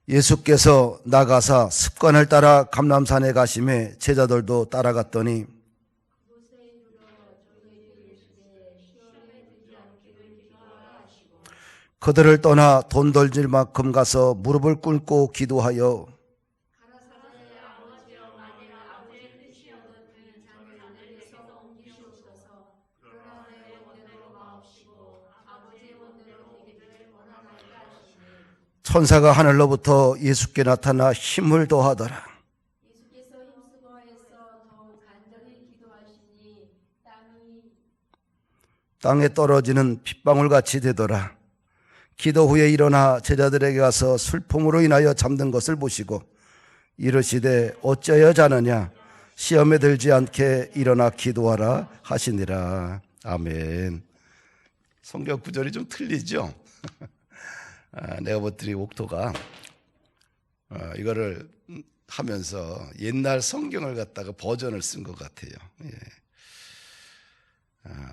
예수께서 나가사 습관을 따라 감람산에 가심에 제자들도 따라갔더니 그들을 떠나 돈 덜질 만큼 가서 무릎을 꿇고 기도하여 천사가 하늘로부터 예수께 나타나 힘을 더하더라. 예수께서 힘쓰고하여서 더욱 간절히 기도하시니 땅에 떨어지는 핏방울같이 되더라. 기도 후에 일어나 제자들에게 가서 슬픔으로 인하여 잠든 것을 보시고 이르시되 어찌하여 자느냐, 시험에 들지 않게 일어나 기도하라 하시니라. 아멘. 성경 구절이 좀 틀리죠? 내가 못 드린 옥토가 이거를 하면서 옛날 성경을 갖다가 버전을 쓴 것 같아요. 예.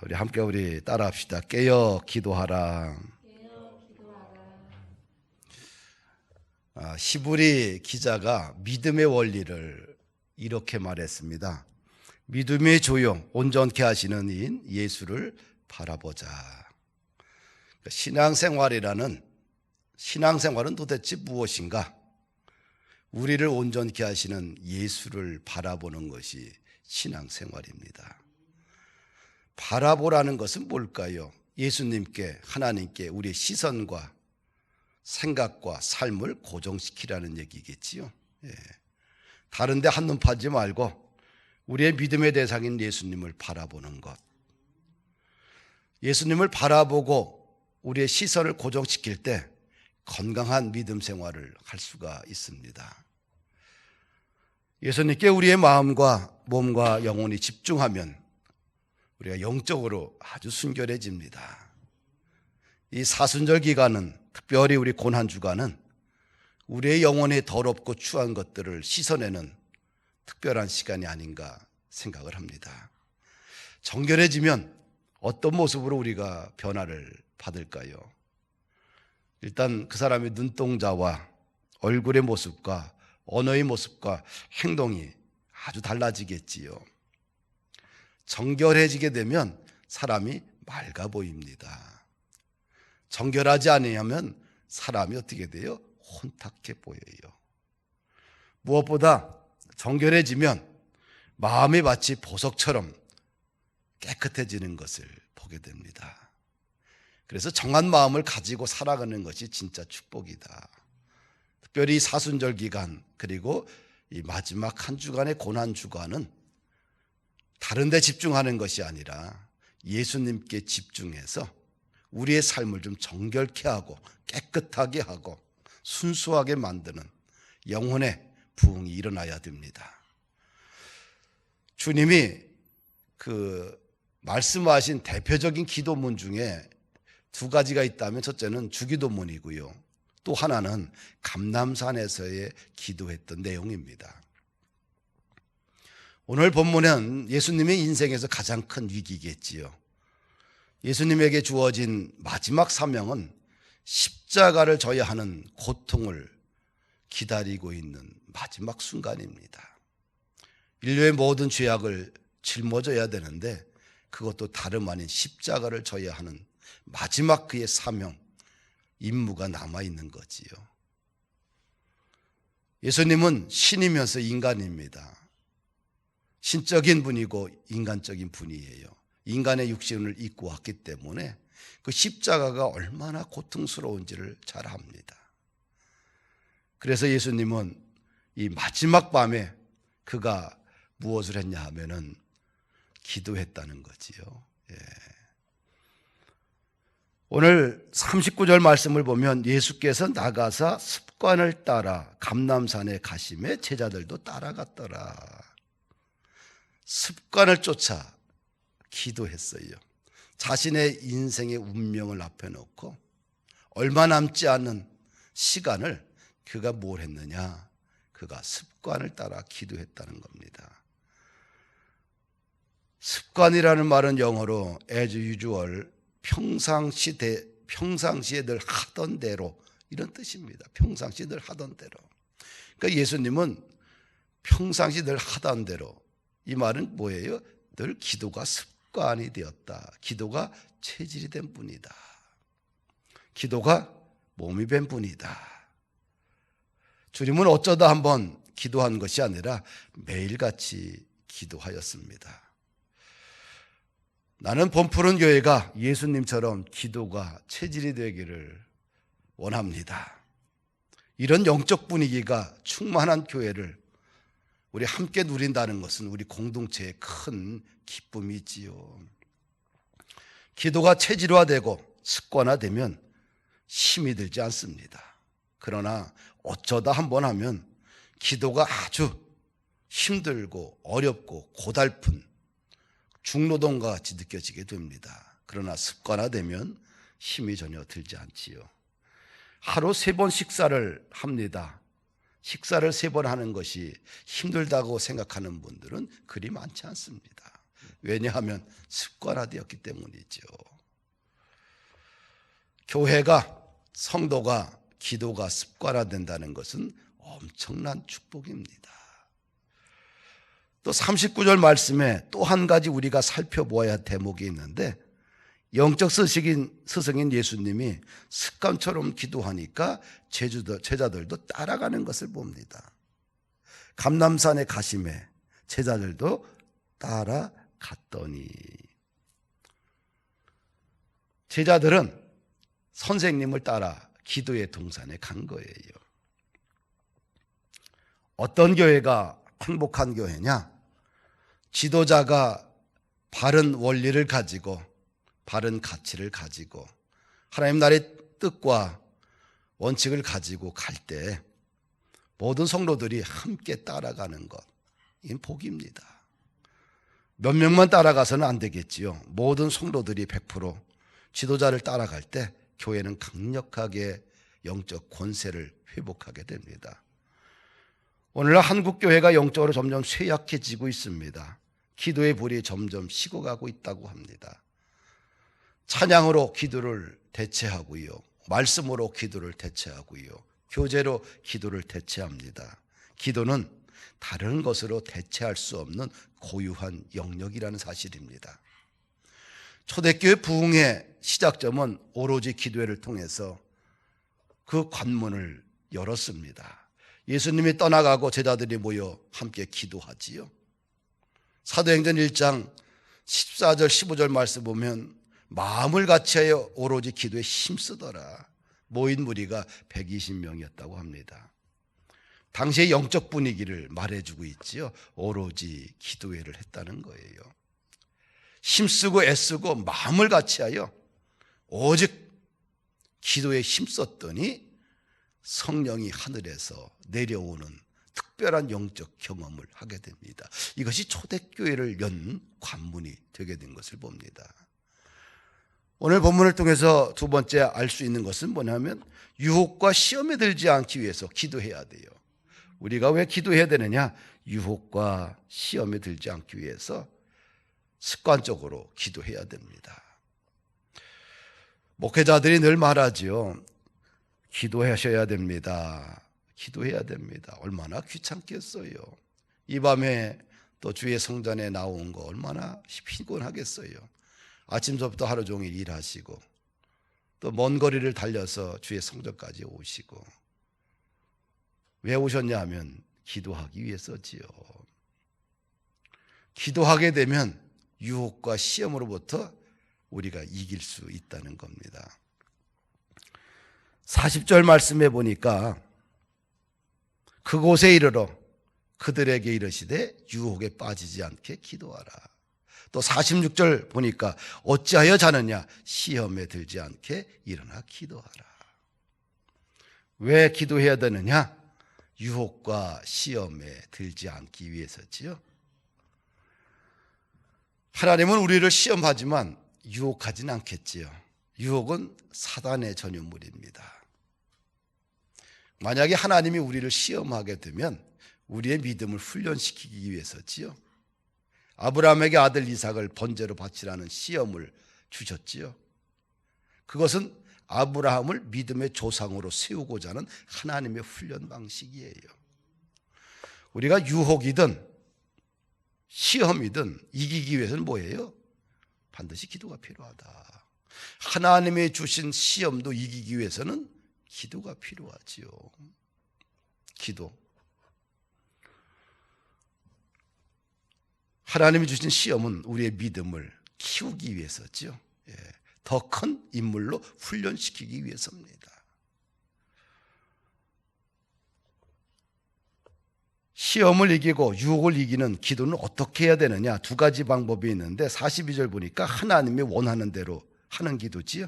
우리 함께 우리 따라합시다. 깨어 기도하라. 히브리 기자가 믿음의 원리를 이렇게 말했습니다. 믿음의 조용, 온전케 하시는 이인 예수를 바라보자. 신앙생활은 도대체 무엇인가? 우리를 온전케 하시는 예수를 바라보는 것이 신앙생활입니다. 바라보라는 것은 뭘까요? 예수님께, 하나님께 우리의 시선과 생각과 삶을 고정시키라는 얘기겠지요. 예. 다른 데 한눈 파지 말고 우리의 믿음의 대상인 예수님을 바라보는 것. 예수님을 바라보고 우리의 시선을 고정시킬 때 건강한 믿음 생활을 할 수가 있습니다. 예수님께 우리의 마음과 몸과 영혼이 집중하면 우리가 영적으로 아주 순결해집니다. 이 사순절 기간은, 특별히 우리 고난주간은 우리의 영혼이 더럽고 추한 것들을 씻어내는 특별한 시간이 아닌가 생각을 합니다. 정결해지면 어떤 모습으로 우리가 변화를 받을까요? 일단 그 사람의 눈동자와 얼굴의 모습과 언어의 모습과 행동이 아주 달라지겠지요. 정결해지게 되면 사람이 맑아 보입니다. 정결하지 않으면 사람이 어떻게 돼요? 혼탁해 보여요. 무엇보다 정결해지면 마음이 마치 보석처럼 깨끗해지는 것을 보게 됩니다. 그래서 정한 마음을 가지고 살아가는 것이 진짜 축복이다. 특별히 사순절 기간, 그리고 이 마지막 한 주간의 고난 주간은 다른 데 집중하는 것이 아니라 예수님께 집중해서 우리의 삶을 좀 정결케 하고 깨끗하게 하고 순수하게 만드는 영혼의 부흥이 일어나야 됩니다. 주님이 말씀하신 대표적인 기도문 중에 두 가지가 있다면 첫째는 주기도문이고요. 또 하나는 감람산에서의 기도했던 내용입니다. 오늘 본문은 예수님의 인생에서 가장 큰 위기겠지요. 예수님에게 주어진 마지막 사명은 십자가를 져야 하는 고통을 기다리고 있는 마지막 순간입니다. 인류의 모든 죄악을 짊어져야 되는데 그것도 다름 아닌 십자가를 져야 하는 마지막 그의 사명, 임무가 남아있는 거지요. 예수님은 신이면서 인간입니다. 신적인 분이고 인간적인 분이에요. 인간의 육신을 입고 왔기 때문에 그 십자가가 얼마나 고통스러운지를 잘 압니다. 그래서 예수님은 이 마지막 밤에 그가 무엇을 했냐 하면은 기도했다는 거지요. 예. 오늘 39절 말씀을 보면 예수께서 나가사 습관을 따라 감람산에 가심에 제자들도 따라갔더라. 습관을 쫓아 기도했어요. 자신의 인생의 운명을 앞에 놓고 얼마 남지 않은 시간을 그가 뭘 했느냐? 그가 습관을 따라 기도했다는 겁니다. 습관이라는 말은 영어로 as usual, 평상시에 늘 하던 대로 이런 뜻입니다. 평상시 늘 하던 대로. 그러니까 예수님은 평상시 늘 하던 대로, 이 말은 뭐예요? 늘 기도가 습관이 되었다. 기도가 체질이 된 분이다. 기도가 몸이 된 분이다. 주님은 어쩌다 한번 기도한 것이 아니라 매일같이 기도하였습니다. 나는 봄푸른 교회가 예수님처럼 기도가 체질이 되기를 원합니다. 이런 영적 분위기가 충만한 교회를 우리 함께 누린다는 것은 우리 공동체의 큰 기쁨이지요. 기도가 체질화되고 습관화되면 힘이 들지 않습니다. 그러나 어쩌다 한번 하면 기도가 아주 힘들고 어렵고 고달픈 중노동과 같이 느껴지게 됩니다. 그러나 습관화되면 힘이 전혀 들지 않지요. 하루 3번 식사를 합니다. 식사를 3번 하는 것이 힘들다고 생각하는 분들은 그리 많지 않습니다. 왜냐하면 습관화되었기 때문이죠. 교회가, 성도가 기도가 습관화된다는 것은 엄청난 축복입니다. 또 39절 말씀에 또 한 가지 우리가 살펴보아야 할 대목이 있는데, 영적 스승인 예수님이 습관처럼 기도하니까 제자들도 따라가는 것을 봅니다. 감람산에 가심에 제자들도 따라갔더니, 제자들은 선생님을 따라 기도의 동산에 간 거예요. 어떤 교회가 행복한 교회냐? 지도자가 바른 원리를 가지고 바른 가치를 가지고 하나님 나라의 뜻과 원칙을 가지고 갈 때 모든 성도들이 함께 따라가는 것, 이건 복입니다. 몇 명만 따라가서는 안 되겠지요. 모든 성도들이 100% 지도자를 따라갈 때 교회는 강력하게 영적 권세를 회복하게 됩니다. 오늘날 한국교회가 영적으로 점점 쇠약해지고 있습니다. 기도의 불이 점점 식어가고 있다고 합니다. 찬양으로 기도를 대체하고요, 말씀으로 기도를 대체하고요, 교제로 기도를 대체합니다. 기도는 다른 것으로 대체할 수 없는 고유한 영역이라는 사실입니다. 초대교회 부흥의 시작점은 오로지 기도회를 통해서 그 관문을 열었습니다. 예수님이 떠나가고 제자들이 모여 함께 기도하지요. 사도행전 1장 14절 15절 말씀 보면 마음을 같이하여 오로지 기도에 힘쓰더라. 모인 무리가 120명이었다고 합니다. 당시의 영적 분위기를 말해주고 있지요. 오로지 기도회를 했다는 거예요. 힘쓰고 애쓰고 마음을 같이하여 오직 기도에 힘썼더니 성령이 하늘에서 내려오는 특별한 영적 경험을 하게 됩니다. 이것이 초대교회를 연 관문이 되게 된 것을 봅니다. 오늘 본문을 통해서 두 번째 알 수 있는 것은 뭐냐면, 유혹과 시험에 들지 않기 위해서 기도해야 돼요. 우리가 왜 기도해야 되느냐? 유혹과 시험에 들지 않기 위해서 습관적으로 기도해야 됩니다. 목회자들이 늘 말하지요. 기도하셔야 됩니다. 기도해야 됩니다. 얼마나 귀찮겠어요. 이 밤에 또 주의 성전에 나온 거 얼마나 피곤하겠어요. 아침부터 하루 종일 일하시고 또 먼 거리를 달려서 주의 성전까지 오시고, 왜 오셨냐 하면 기도하기 위해서지요. 기도하게 되면 유혹과 시험으로부터 우리가 이길 수 있다는 겁니다. 40절 말씀해 보니까 그곳에 이르러 그들에게 이르시되 유혹에 빠지지 않게 기도하라. 또 46절 보니까 어찌하여 자느냐? 시험에 들지 않게 일어나 기도하라. 왜 기도해야 되느냐? 유혹과 시험에 들지 않기 위해서지요. 하나님은 우리를 시험하지만 유혹하진 않겠지요. 유혹은 사단의 전유물입니다. 만약에 하나님이 우리를 시험하게 되면 우리의 믿음을 훈련시키기 위해서지요. 아브라함에게 아들 이삭을 번제로 바치라는 시험을 주셨지요. 그것은 아브라함을 믿음의 조상으로 세우고자 하는 하나님의 훈련 방식이에요. 우리가 유혹이든 시험이든 이기기 위해서는 뭐예요? 반드시 기도가 필요하다. 하나님의 주신 시험도 이기기 위해서는 기도가 필요하지요. 기도. 하나님이 주신 시험은 우리의 믿음을 키우기 위해서죠. 더 큰 인물로 훈련시키기 위해서입니다. 시험을 이기고 유혹을 이기는 기도는 어떻게 해야 되느냐? 두 가지 방법이 있는데 42절 보니까 하나님이 원하는 대로 하는 기도지요.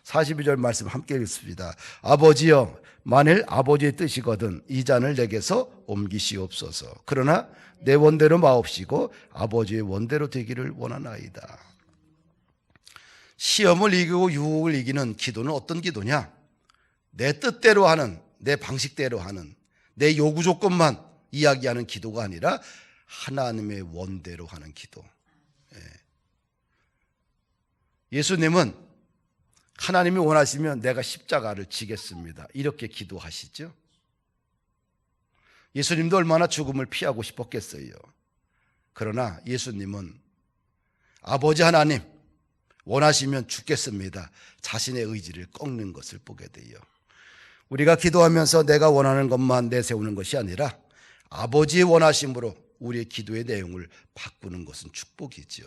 42절 말씀 함께 읽습니다. 아버지여, 만일 아버지의 뜻이거든 이 잔을 내게서 옮기시옵소서. 그러나 내 원대로 마옵시고 아버지의 원대로 되기를 원하나이다. 시험을 이기고 유혹을 이기는 기도는 어떤 기도냐? 내 뜻대로 하는, 내 방식대로 하는, 내 요구 조건만 이야기하는 기도가 아니라 하나님의 원대로 하는 기도. 예수님은 하나님이 원하시면 내가 십자가를 지겠습니다, 이렇게 기도하시죠. 예수님도 얼마나 죽음을 피하고 싶었겠어요. 그러나 예수님은 아버지 하나님 원하시면 죽겠습니다, 자신의 의지를 꺾는 것을 보게 돼요. 우리가 기도하면서 내가 원하는 것만 내세우는 것이 아니라 아버지의 원하심으로 우리의 기도의 내용을 바꾸는 것은 축복이죠.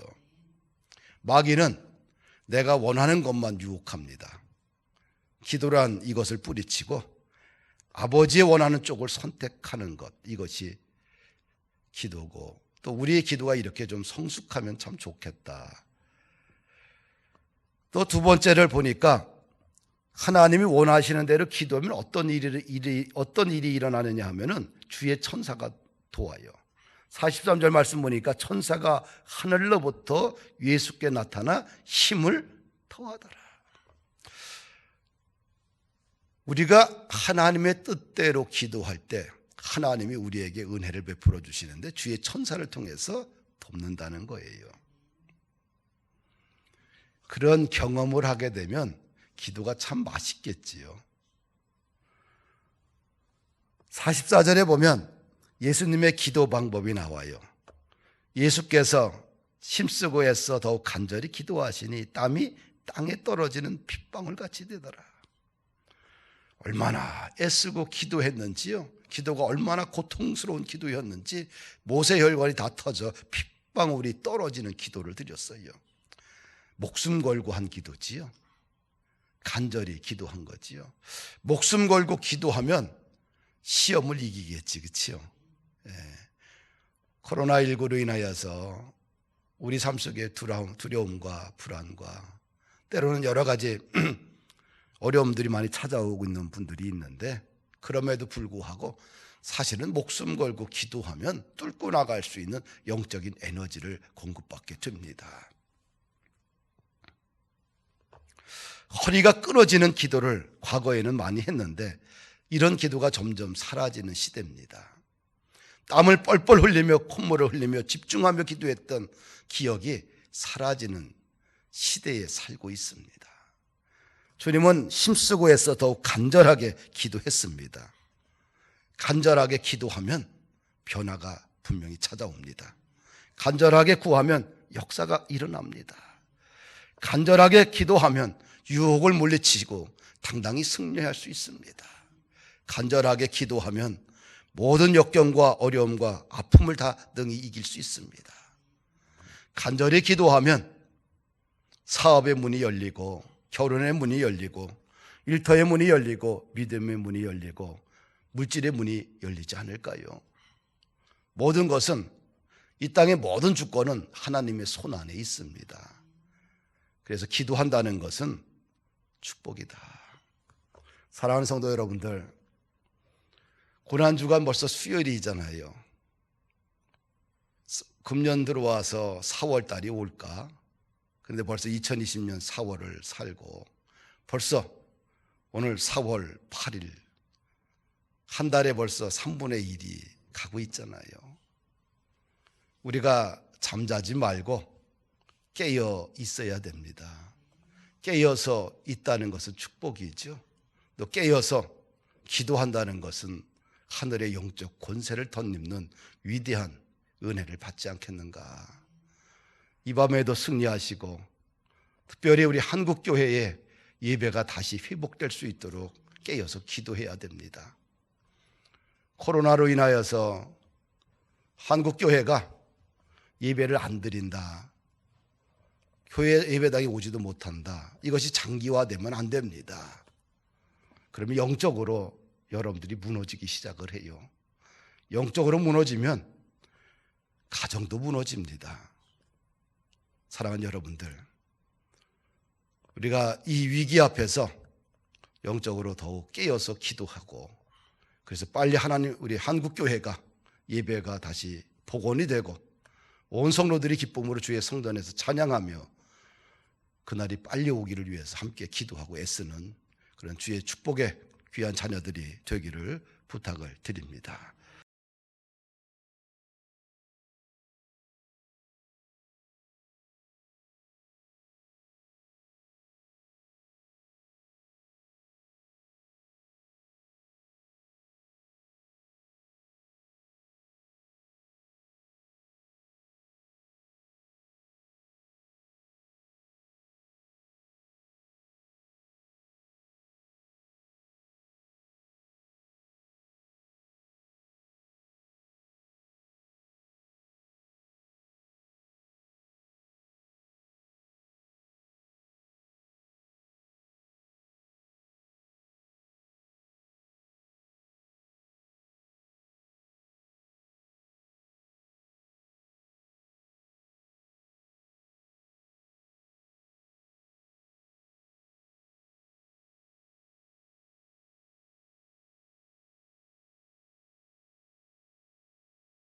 마귀는 내가 원하는 것만 유혹합니다. 기도란 이것을 뿌리치고 아버지의 원하는 쪽을 선택하는 것, 이것이 기도고, 또 우리의 기도가 이렇게 좀 성숙하면 참 좋겠다. 또 두 번째를 보니까 하나님이 원하시는 대로 기도하면 어떤 일이 일어나느냐 하면은 주의 천사가 도와요. 43절 말씀 보니까 천사가 하늘로부터 예수께 나타나 힘을 더하더라. 우리가 하나님의 뜻대로 기도할 때 하나님이 우리에게 은혜를 베풀어 주시는데 주의 천사를 통해서 돕는다는 거예요. 그런 경험을 하게 되면 기도가 참 맛있겠지요. 44절에 보면 예수님의 기도 방법이 나와요. 예수께서 힘쓰고 애써 더욱 간절히 기도하시니 땀이 땅에 떨어지는 핏방울같이 되더라. 얼마나 애쓰고 기도했는지요. 기도가 얼마나 고통스러운 기도였는지 모세 혈관이 다 터져 핏방울이 떨어지는 기도를 드렸어요. 목숨 걸고 한 기도지요. 간절히 기도한 거지요. 목숨 걸고 기도하면 시험을 이기겠지, 그렇죠? 코로나19로 인하여서 우리 삶 속에 두려움과 불안과 때로는 여러 가지 어려움들이 많이 찾아오고 있는 분들이 있는데, 그럼에도 불구하고 사실은 목숨 걸고 기도하면 뚫고 나갈 수 있는 영적인 에너지를 공급받게 됩니다. 허리가 끊어지는 기도를 과거에는 많이 했는데 이런 기도가 점점 사라지는 시대입니다. 땀을 뻘뻘 흘리며 콧물을 흘리며 집중하며 기도했던 기억이 사라지는 시대에 살고 있습니다. 주님은 힘쓰고 애써 더욱 간절하게 기도했습니다. 간절하게 기도하면 변화가 분명히 찾아옵니다. 간절하게 구하면 역사가 일어납니다. 간절하게 기도하면 유혹을 물리치고 당당히 승리할 수 있습니다. 간절하게 기도하면 모든 역경과 어려움과 아픔을 다 능히 이길 수 있습니다. 간절히 기도하면 사업의 문이 열리고 결혼의 문이 열리고 일터의 문이 열리고 믿음의 문이 열리고 물질의 문이 열리지 않을까요? 모든 것은, 이 땅의 모든 주권은 하나님의 손 안에 있습니다. 그래서 기도한다는 것은 축복이다. 사랑하는 성도 여러분들, 고난주간 벌써 수요일이잖아요. 금년 들어와서 4월 달이 올까? 그런데 벌써 2020년 4월을 살고 벌써 오늘 4월 8일, 한 달에 벌써 3분의 1이 가고 있잖아요. 우리가 잠자지 말고 깨어 있어야 됩니다. 깨어서 있다는 것은 축복이죠. 또 깨어서 기도한다는 것은 하늘의 영적 권세를 덧입는 위대한 은혜를 받지 않겠는가. 이 밤에도 승리하시고 특별히 우리 한국교회의 예배가 다시 회복될 수 있도록 깨어서 기도해야 됩니다. 코로나로 인하여서 한국교회가 예배를 안 드린다, 교회 예배당에 오지도 못한다, 이것이 장기화되면 안 됩니다. 그러면 영적으로 여러분들이 무너지기 시작을 해요. 영적으로 무너지면 가정도 무너집니다. 사랑하는 여러분들, 우리가 이 위기 앞에서 영적으로 더욱 깨어서 기도하고, 그래서 빨리 하나님, 우리 한국교회가 예배가 다시 복원이 되고 온 성도들이 기쁨으로 주의 성전에서 찬양하며 그날이 빨리 오기를 위해서 함께 기도하고 애쓰는 그런 주의 축복의 귀한 자녀들이 되기를 부탁을 드립니다.